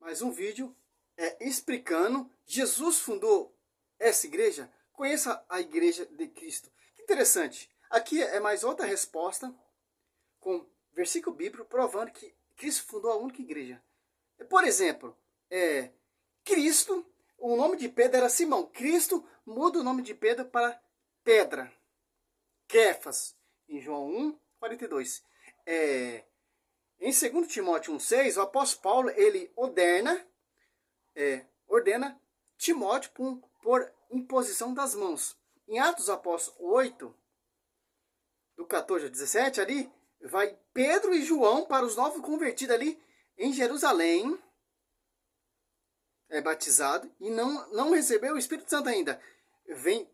mais um vídeo explicando. Jesus fundou essa igreja. Conheça a Igreja de Cristo. Que interessante. Aqui é mais outra resposta com versículo bíblico provando que Cristo fundou a única igreja. Por exemplo, Cristo, o nome de Pedro era Simão. Cristo muda o nome de Pedro para Pedra. Quefas, em João 1:42. Em 2 Timóteo 1:6, o apóstolo Paulo ele ordena Timóteo por imposição das mãos. Em Atos dos Apóstolos 8, do 14 ao 17, ali vai Pedro e João para os novos convertidos ali em Jerusalém, batizado, e não recebeu o Espírito Santo ainda. Vem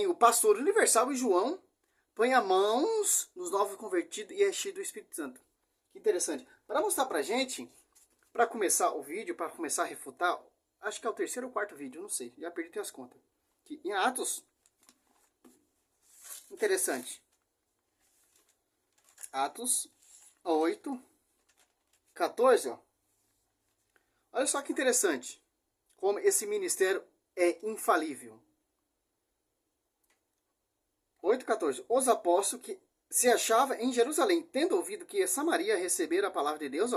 o pastor universal e João põe as mãos nos novos convertidos e é cheio do Espírito Santo. Que interessante. Para mostrar pra gente, para começar o vídeo, para começar a refutar, acho que é o terceiro ou quarto vídeo, não sei, já perdi as contas. Que em Atos, interessante. Atos 8:14, ó. Olha só que interessante, como esse ministério é infalível. 8:14. Os apóstolos que se achavam em Jerusalém, tendo ouvido que Samaria recebera a palavra de Deus,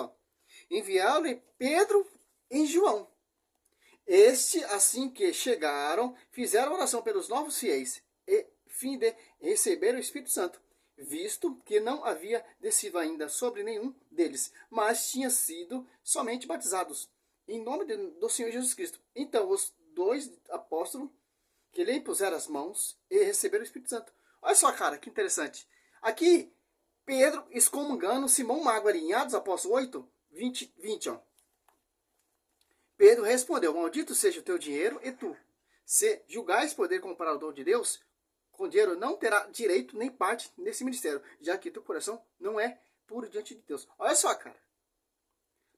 enviaram Pedro e João. Este, assim que chegaram, fizeram oração pelos novos fiéis, e fim de receber o Espírito Santo, visto que não havia descido ainda sobre nenhum deles, mas tinha sido somente batizados, em nome do Senhor Jesus Cristo. Então, os dois apóstolos que lhe impuseram as mãos e receberam o Espírito Santo. Olha só, cara, que interessante. Aqui, Pedro excomungando Simão Mago ali, em Atos Apóstolos 8:20, ó. Pedro respondeu: maldito seja o teu dinheiro e tu, se julgais poder comprar o dom de Deus, com dinheiro não terá direito nem parte nesse ministério, já que teu coração não é puro diante de Deus. Olha só, cara.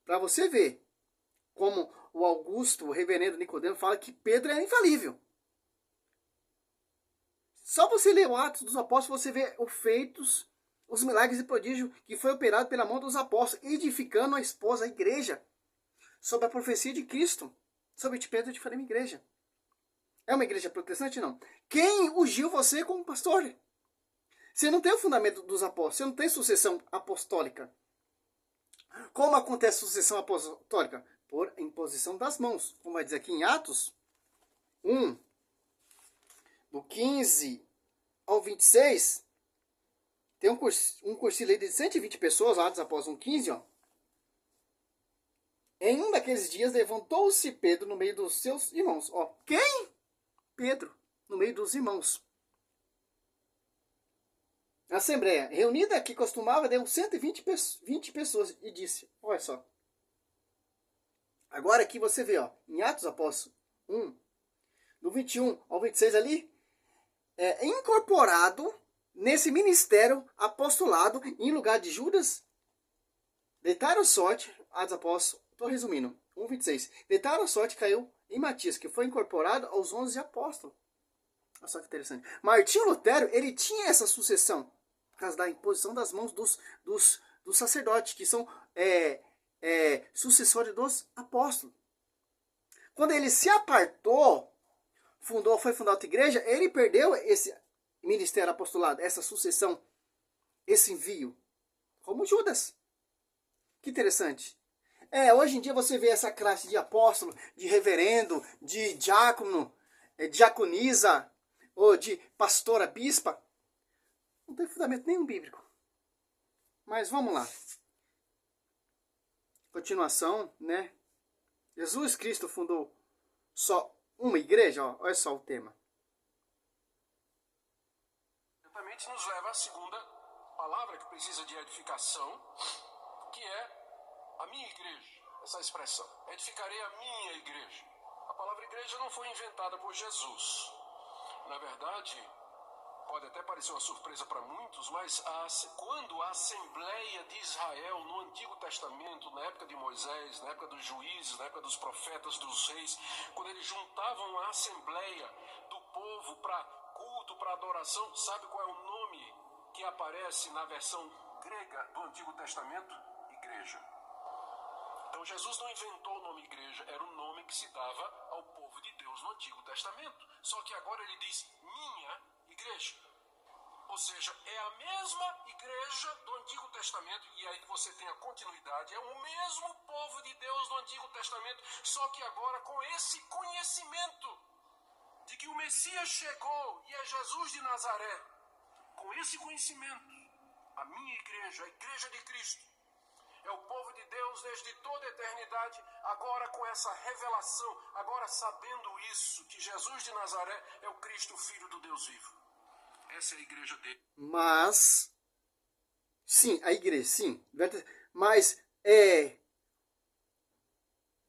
Para você ver como o Augusto, o reverendo Nicodemo, fala que Pedro é infalível. Só você ler o Atos dos Apóstolos, você vê os feitos, os milagres e prodígios que foi operado pela mão dos apóstolos, edificando a esposa, a igreja, sobre a profecia de Cristo. Sobre Pedro de fazer uma igreja. É uma igreja protestante? Não. Quem ungiu você como pastor? Você não tem o fundamento dos apóstolos, você não tem sucessão apostólica. Como acontece a sucessão apostólica? Por imposição das mãos. Como vai dizer aqui em Atos 1, do 15 ao 26, tem um cursilho aí de 120 pessoas, Atos após 1:15, ó. Em um daqueles dias levantou-se Pedro no meio dos seus irmãos. Ó, quem? Pedro, no meio dos irmãos. A assembleia reunida que costumava deu 120 pessoas e disse, olha só. Agora aqui você vê, ó, em Atos Apóstolos 1, do 21 ao 26 ali, incorporado nesse ministério apostolado em lugar de Judas, deitaram sorte, Atos Apóstolos, estou resumindo, 1:26, deitaram sorte caiu em Matias, que foi incorporado aos 11 apóstolos. Olha só que interessante. Martinho Lutero, ele tinha essa sucessão, por causa da imposição das mãos dos sacerdotes, que são sucessores dos apóstolos. Quando ele se apartou, foi fundar outra igreja, ele perdeu esse ministério apostolado, essa sucessão, esse envio, como Judas. Que interessante. Hoje em dia você vê essa classe de apóstolo, de reverendo, de diácono, diaconisa, ou de pastora, bispa. Não tem fundamento nenhum bíblico. Mas vamos lá. Continuação, né? Jesus Cristo fundou só uma igreja, ó, olha só o tema. Certamente nos leva à segunda palavra que precisa de edificação, que é a minha igreja. Essa expressão, edificarei a minha igreja. A palavra igreja não foi inventada por Jesus. Na verdade, pode até parecer uma surpresa para muitos, mas quando a Assembleia de Israel, no Antigo Testamento, na época de Moisés, na época dos juízes, na época dos profetas, dos reis, quando eles juntavam a Assembleia do povo para culto, para adoração, sabe qual é o nome que aparece na versão grega do Antigo Testamento? Igreja. Então Jesus não inventou o nome igreja, era o nome que se dava ao povo de Deus no Antigo Testamento. Só que agora ele diz minha igreja. Ou seja, é a mesma igreja do Antigo Testamento, e aí você tem a continuidade, é o mesmo povo de Deus do Antigo Testamento, só que agora com esse conhecimento de que o Messias chegou e é Jesus de Nazaré. Com esse conhecimento, a minha igreja, a igreja de Cristo, é o povo de Deus desde toda a eternidade, agora com essa revelação, agora sabendo isso, que Jesus de Nazaré é o Cristo, o Filho do Deus vivo. Essa é a igreja dele. Mas, sim, a igreja, sim. Mas,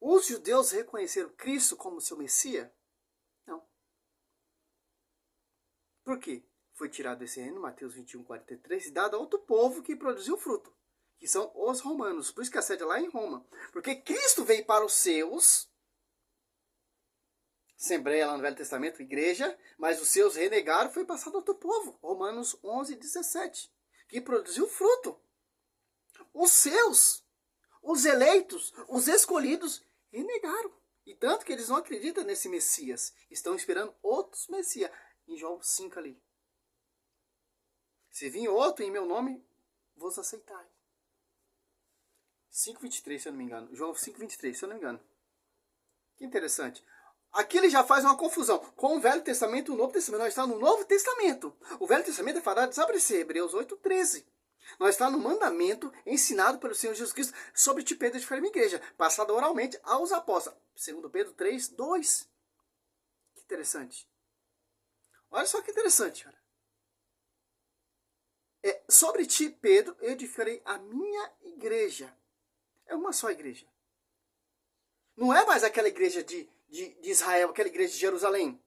os judeus reconheceram Cristo como seu Messias? Não. Por quê? Foi tirado desse reino, Mateus 21, 43, e dado a outro povo que produziu fruto, que são os romanos. Por isso que a sede é lá em Roma. Porque Cristo veio para os seus, Assembleia lá no Velho Testamento, igreja, mas os seus renegaram, foi passado a outro povo. Romanos 11, 17, que produziu fruto. Os seus, os eleitos, os escolhidos, renegaram. E tanto que eles não acreditam nesse Messias. Estão esperando outros Messias. Em João 5 ali. Se vir outro em meu nome, vos aceitai. 5,23, se eu não me engano. João 5,23, se eu não me engano. Que interessante. Aqui ele já faz uma confusão com o Velho Testamento e o Novo Testamento. Nós estamos no Novo Testamento. O Velho Testamento é falado de desaparecer, Hebreus 8,13. Nós estamos no mandamento ensinado pelo Senhor Jesus Cristo sobre ti, Pedro, edificar uma igreja, passado oralmente aos apóstolos. 2 Pedro 3,2. Que interessante. Olha só que interessante, cara. Sobre ti, Pedro, eu edificarei a minha igreja. É uma só igreja. Não é mais aquela igreja de Israel, aquela igreja de Jerusalém.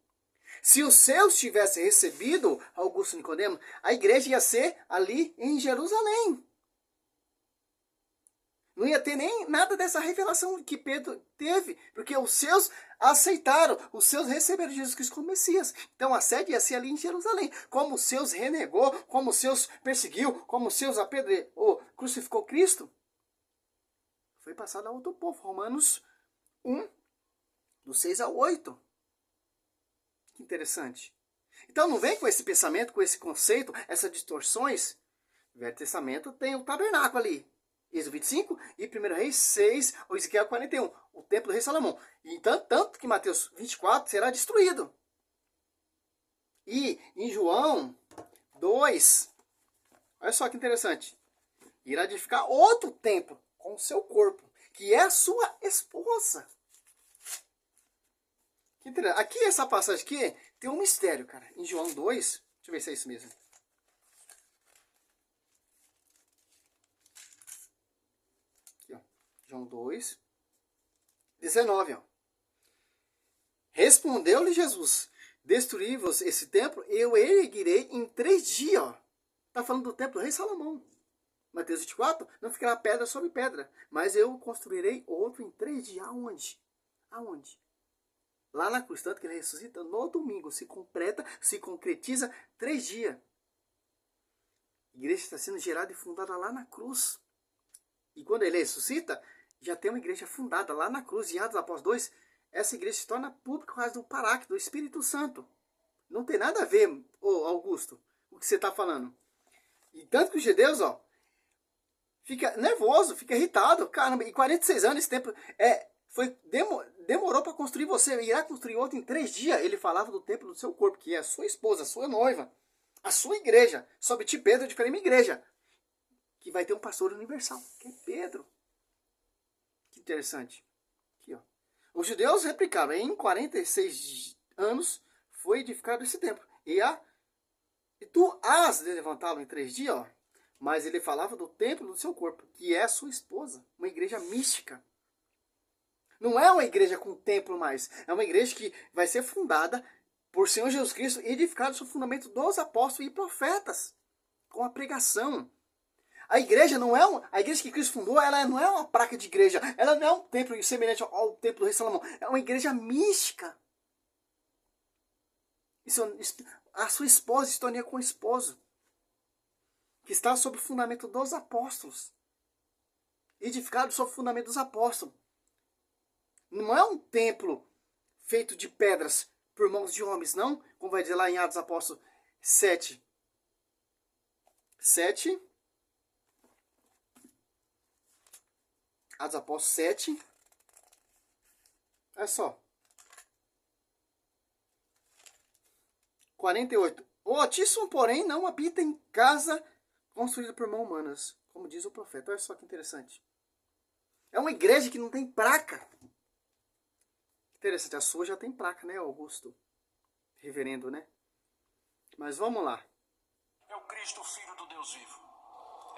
Se os seus tivessem recebido Augusto Nicodemo, a igreja ia ser ali em Jerusalém. Não ia ter nem nada dessa revelação que Pedro teve, porque os seus aceitaram, os seus receberam Jesus Cristo como Messias. Então a sede ia ser ali em Jerusalém. Como os seus renegou, como os seus perseguiu, como os seus apedrejou, crucificou Cristo, foi passado a outro povo. Romanos 1, do 6 ao 8. Que interessante. Então não vem com esse pensamento, com esse conceito, essas distorções. O Velho Testamento tem o tabernáculo ali. Êxodo 25 e 1 Reis 6, ou Ezequiel 41. O templo do rei Salomão. Então, tanto que Mateus 24 será destruído. E em João 2, olha só que interessante. Irá edificar outro templo com o seu corpo, que é a sua esposa. Aqui, essa passagem aqui, tem um mistério, cara. Em João 2, deixa eu ver se é isso mesmo. Aqui, ó. João 2, 19, ó. Respondeu-lhe Jesus: destruí-vos esse templo, eu erguirei em 3 dias, ó. Está falando do templo do rei Salomão. Mateus 24, não ficará pedra sobre pedra, mas eu construirei outro em 3 dias. Aonde? Aonde? Lá na cruz, tanto que ele ressuscita no domingo, se completa, se concretiza 3 dias. A igreja está sendo gerada e fundada lá na cruz. E quando ele ressuscita, já tem uma igreja fundada lá na cruz. Em Atos Apóstolos 2, essa igreja se torna pública por causa do Paráclito, do Espírito Santo. Não tem nada a ver, Augusto, o que você está falando. E tanto que os judeus, ó, fica nervoso, fica irritado. Caramba, e 46 anos esse tempo demorou para construir, você irá construir outro em 3 dias. Ele falava do templo do seu corpo, que é a sua esposa, a sua noiva, a sua igreja. Sobre ti, Pedro, edificarei minha igreja, que vai ter um pastor universal, que é Pedro. Que interessante. Aqui, ó. Os judeus replicaram, em 46 anos foi edificado esse templo. E tu has de levantá-lo em 3 dias, ó. Mas ele falava do templo do seu corpo, que é a sua esposa, uma igreja mística. Não é uma igreja com templo mais. É uma igreja que vai ser fundada por Senhor Jesus Cristo e edificada sobre o fundamento dos apóstolos e profetas. Com a pregação. A igreja não é a igreja que Cristo fundou, ela não é uma placa de igreja. Ela não é um templo semelhante ao templo do rei Salomão. É uma igreja mística. A sua esposa se torna com o esposo. Que está sob o fundamento dos apóstolos. edificado sobre o fundamento dos apóstolos. Não é um templo feito de pedras por mãos de homens, não. Como vai dizer lá em Atos Apóstolos 7. 7. Atos Apóstolos 7. Olha só. 48. O Altíssimo, porém, não habita em casa construída por mãos humanas, como diz o profeta. Olha só que interessante. É uma igreja que não tem placa. Interessante, a sua já tem placa, né, Augusto? Reverendo, né? Mas vamos lá. É o Cristo, o Filho do Deus vivo.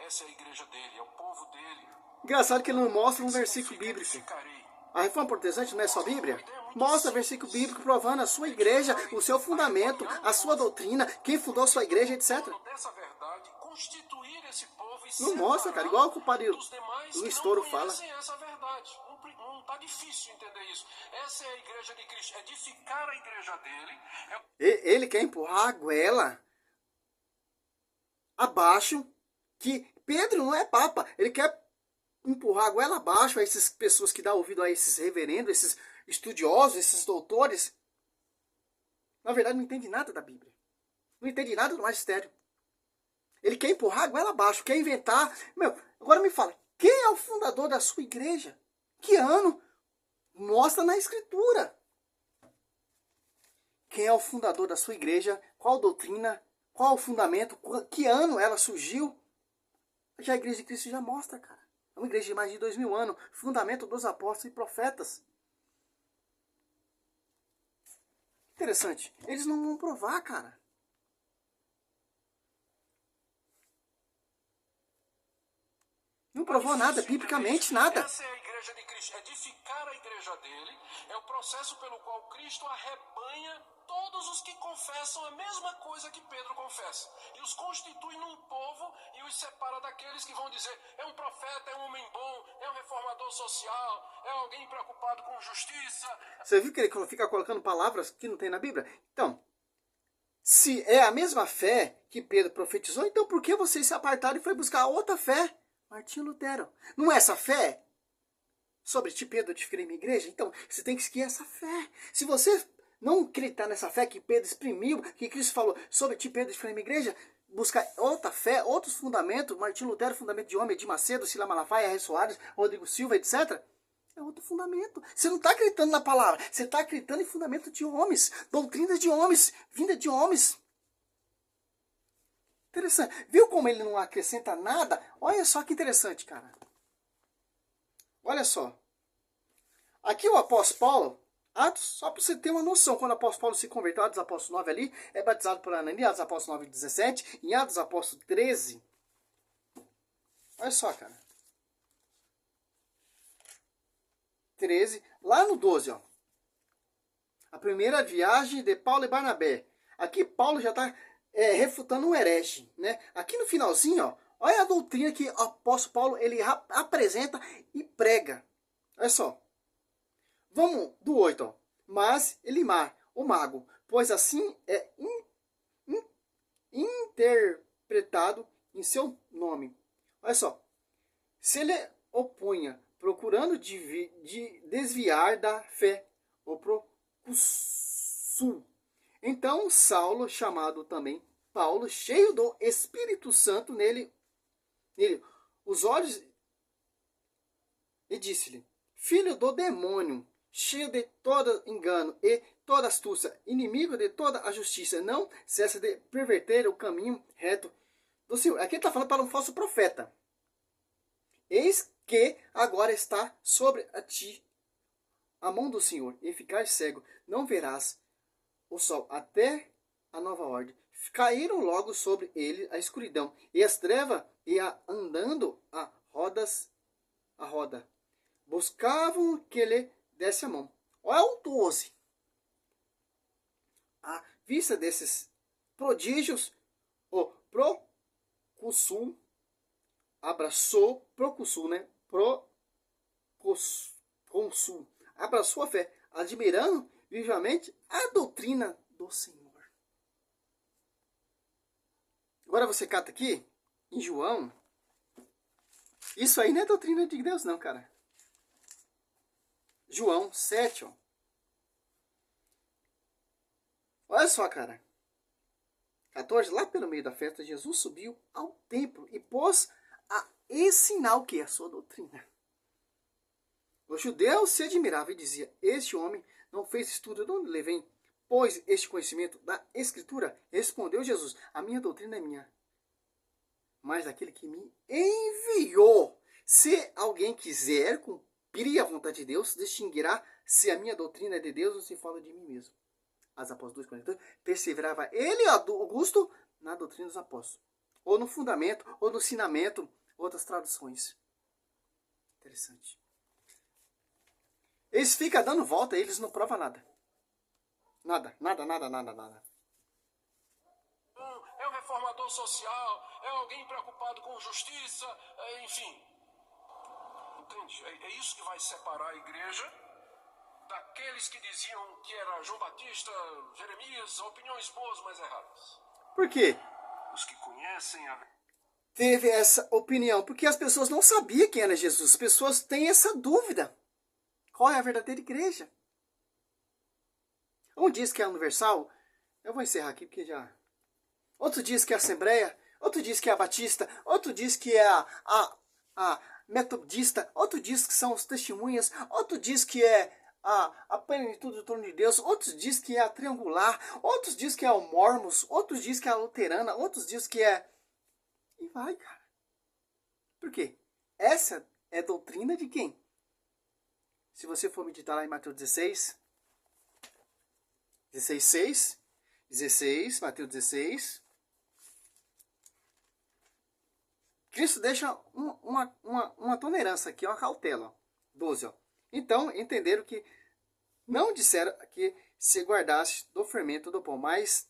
Essa é a igreja dele, é o povo dele. Engraçado que ele não mostra um versículo Significa bíblico. edificarei. A reforma protestante não é só Bíblia? Mostra versículo bíblico provando a sua igreja, o seu fundamento, a sua doutrina, quem fundou a sua igreja, etc. Dessa verdade, constituir esse povo e Não mostra, cara. Igual o compadre dos demais Luiz que Toro não fala. conhecem essa verdade. Não está difícil entender isso. Essa é a igreja de Cristo. Edificar a igreja dele. Ele quer empurrar a goela abaixo, que Pedro não é papa. Ele quer empurrar a goela abaixo a essas pessoas que dão ouvido a esses reverendos, esses estudiosos, esses doutores. Na verdade, não entende nada da Bíblia. Não entende nada do magistério. Ele quer empurrar a goela abaixo, quer inventar. Agora me fala, quem é o fundador da sua igreja? Que ano? Mostra na Escritura. Quem é o fundador da sua igreja? Qual doutrina? Qual o fundamento? Que ano ela surgiu? Já a igreja de Cristo já mostra, cara. É uma igreja de mais de 2000 anos. Fundamento dos apóstolos e profetas. Interessante. Eles não vão provar, cara. Não provou nada, biblicamente nada. Essa é a igreja de Cristo. Edificar a igreja dele é o processo pelo qual Cristo arrebanha todos os que confessam a mesma coisa que Pedro confessa. E os constitui num povo e os separa daqueles que vão dizer: é um profeta, é um homem bom, é um reformador social, é alguém preocupado com justiça. Você viu que ele fica colocando palavras que não tem na Bíblia? Então, se é a mesma fé que Pedro profetizou, então por que vocês se apartaram e foi buscar outra fé? Martinho Lutero. Não é essa fé? Sobre ti, Pedro, edificarei minha igreja? Então, você tem que seguir essa fé. Se você não acreditar nessa fé que Pedro exprimiu, que Cristo falou, sobre ti, Pedro, edificarei minha igreja, buscar outra fé, outros fundamentos, Martinho Lutero, fundamento de homem, de Macedo, Sila Malafaia, R. Soares, Rodrigo Silva, etc., é outro fundamento. Você não está acreditando na palavra, você está acreditando em fundamento de homens, doutrinas de homens, vinda de homens. Interessante. Viu como ele não acrescenta nada? Olha só que interessante, cara. Olha só. Aqui o apóstolo Paulo, Atos, só para você ter uma noção, quando o apóstolo Paulo se converteu, Atos Apóstolo 9 ali, é batizado por Ananias, Atos Apóstolo 9, 17, em Atos Apóstolo 13. Olha só, cara. 13, lá no 12, ó. A primeira viagem de Paulo e Barnabé. Aqui Paulo já está refutando um herege, né? Aqui no finalzinho, ó, olha a doutrina que o apóstolo Paulo ele apresenta e prega. Olha só. Vamos do 8, ó. Mas Elimar, o mago, pois assim é interpretado em seu nome. Olha só. Se ele opunha, procurando desviar da fé, o procussul. Então Saulo, chamado também Paulo, cheio do Espírito Santo nele os olhos, e disse-lhe: filho do demônio, cheio de todo engano e toda astúcia, inimigo de toda a justiça, não cessa de perverter o caminho reto do Senhor. Aqui ele está falando para um falso profeta. Eis que agora está sobre a ti a mão do Senhor, e ficar cego, não verás o sol até a nova ordem. Caíram logo sobre ele a escuridão e as trevas, e andando a roda. Buscavam que lhe desse a mão. Olha o 12. À vista desses prodígios, o procussul abraçou, procussul, né? Consul, abraçou a fé, admirando vivamente a doutrina do Senhor. Agora você cata aqui, em João Isso aí não é doutrina de Deus, não, cara. João 7, ó. Olha só, cara. 14, lá pelo meio da festa, Jesus subiu ao templo e pôs a ensinar o que? A sua doutrina. Os judeus se admiravam e diziam, este homem não fez estudo de onde ele vem, pois este conhecimento da Escritura. Respondeu Jesus, a minha doutrina é minha, mas daquele que me enviou. Se alguém quiser cumprir a vontade de Deus, distinguirá se a minha doutrina é de Deus ou se fala de mim mesmo. As Apóstolos 2,42, perseverava ele, Augusto, na doutrina dos apóstolos. Ou no fundamento, ou no ensinamento, outras traduções. Interessante. Eles ficam dando volta, eles não provam nada. Nada. É um reformador social, é alguém preocupado com justiça, enfim. Entende? É isso que vai separar a igreja daqueles que diziam que era João Batista, Jeremias, opiniões boas, mas erradas. Por quê? Os que conhecem a... Teve essa opinião, porque as pessoas não sabiam quem era Jesus. As pessoas têm essa dúvida. Qual é a verdadeira igreja? Um diz que é a Universal. Eu vou encerrar aqui porque já... Outro diz que é a Assembleia. Outro diz que é a Batista. Outro diz que é a Metodista. Outro diz que são os Testemunhas. Outro diz que é a plenitude do trono de Deus. Outros diz que é a Triangular. Outros diz que é o Mormons. Outros diz que é a Luterana. Outros diz que é... E vai, cara. Por quê? Essa é doutrina de quem? Se você for meditar lá em Mateus 16, 16, Mateus 16, Cristo deixa uma tolerância aqui, uma cautela. 12, ó. Então, entenderam que não disseram que se guardasse do fermento do pão, mas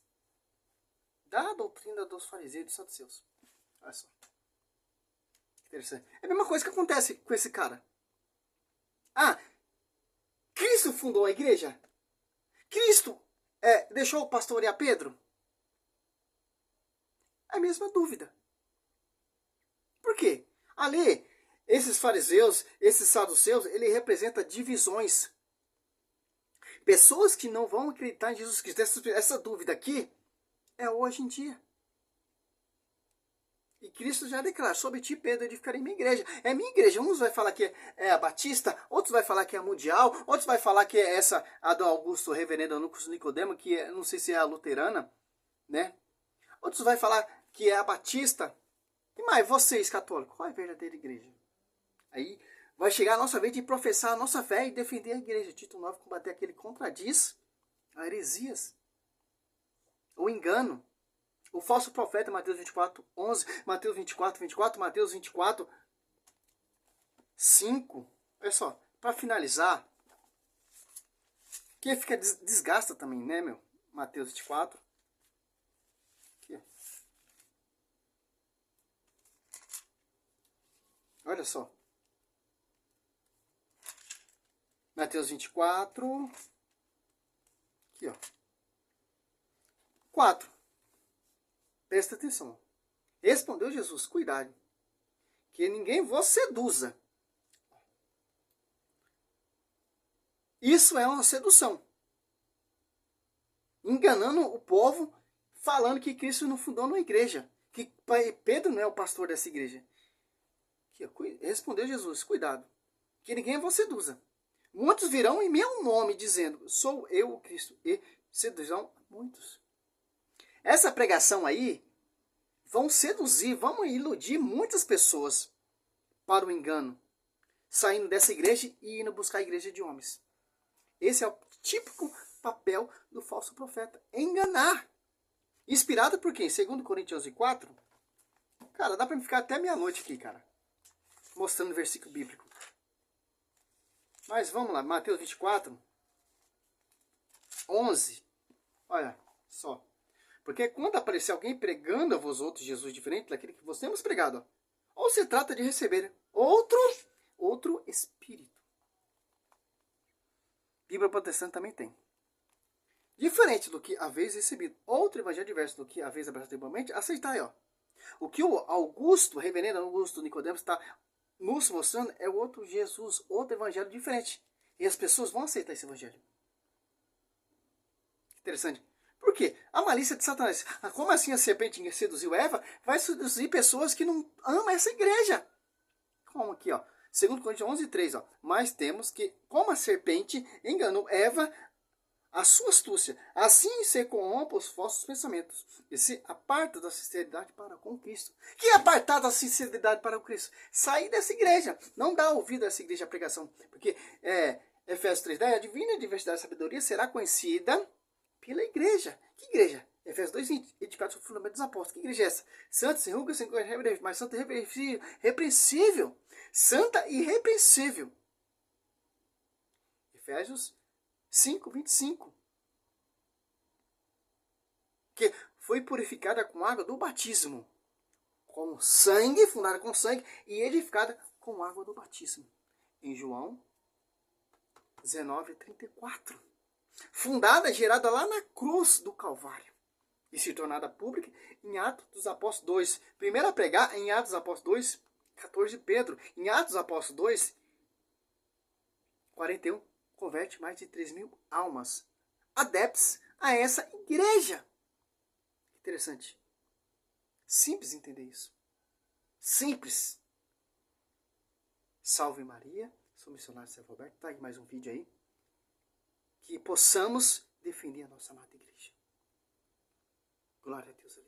da doutrina dos fariseus e dos saduceus. Olha só. Interessante. É a mesma coisa que acontece com esse cara. Cristo fundou a igreja? Cristo deixou pastorear Pedro? É a mesma dúvida. Por quê? Ali, esses fariseus, esses saduceus, ele representa divisões. Pessoas que não vão acreditar em Jesus Cristo. Essa dúvida aqui é hoje em dia. E Cristo já declara, sobre ti, Pedro, edificarei minha igreja. É minha igreja. Uns vai falar que é a Batista, outros vai falar que é a Mundial, outros vai falar que é essa, a do Augusto, reverendo Augusto Nicodemo, que não sei se é a luterana, né? Outros vai falar que é a Batista. E mais, vocês, católicos, qual é a verdadeira igreja? Aí vai chegar a nossa vez de professar a nossa fé e defender a igreja. Tito 9, combater aquele que contradiz a heresias, o engano. O falso profeta, Mateus 24, 11, Mateus 24, 24, Mateus 24, 5. Olha só, para finalizar, que fica desgasta também, né, meu? Mateus 24. Aqui. Olha só. Mateus 24. Aqui, ó. 4. Presta atenção. Respondeu Jesus, cuidado, que ninguém vos seduza. Isso é uma sedução. Enganando o povo, falando que Cristo não fundou uma igreja. Que Pedro não é o pastor dessa igreja. Respondeu Jesus, cuidado, que ninguém vos seduza. Muitos virão em meu nome, dizendo, sou eu o Cristo, e seduzirão muitos. Essa pregação aí vão seduzir, vão iludir muitas pessoas para o engano, saindo dessa igreja e indo buscar a igreja de homens. Esse é o típico papel do falso profeta, enganar. Inspirado por quem? 2 Coríntios 4. Cara, dá para me ficar até meia-noite aqui, cara, mostrando o versículo bíblico. Mas vamos lá, Mateus 24, 11. Olha só. Porque quando aparecer alguém pregando a vós outros Jesus diferente daquele que vós temos pregado, ou se trata de receber outro espírito. Bíblia protestante também tem. Diferente do que haveis recebido, outro evangelho diverso do que haveis abraçado igualmente, aceitai, ó. O que o Augusto, reverendo Augusto Nicodemo, está nos mostrando é outro Jesus, outro evangelho diferente. E as pessoas vão aceitar esse evangelho. Interessante. Por quê? A malícia de Satanás. Como assim a serpente seduziu Eva? Vai seduzir pessoas que não amam essa igreja. Como aqui, ó. 2 Coríntios 11:3, ó. Mas temos que, como a serpente enganou Eva, a sua astúcia, assim se corrompa os vossos pensamentos, e se aparta da sinceridade para com Cristo. Que é apartar da sinceridade para com Cristo? Sair dessa igreja. Não dá ouvido a essa igreja a pregação. Porque Efésios 3:10, a divina diversidade da sabedoria será conhecida pela igreja. Que igreja? Efésios 2:20, edificado sobre o fundamento dos apóstolos. Que igreja é essa? Santa, sem ruga, sem coisa, mas santa e repreensível. Santa e irrepreensível. Efésios 5:25. Que foi purificada com água do batismo. Com sangue, fundada com sangue, e edificada com água do batismo. Em João 19:34. Fundada, gerada lá na cruz do Calvário. E se tornada pública em Atos dos Apóstolos 2. Primeiro a pregar em Atos dos Apóstolos 2, 14 de Pedro. Em Atos dos Apóstolos 2, 41, converte mais de 3.000 almas adeptos a essa igreja. Interessante. Simples entender isso. Simples. Salve Maria. Sou missionário Sérgio Roberto. Tá aí mais um vídeo aí. Que possamos defender a nossa amada igreja. Glória a Deus.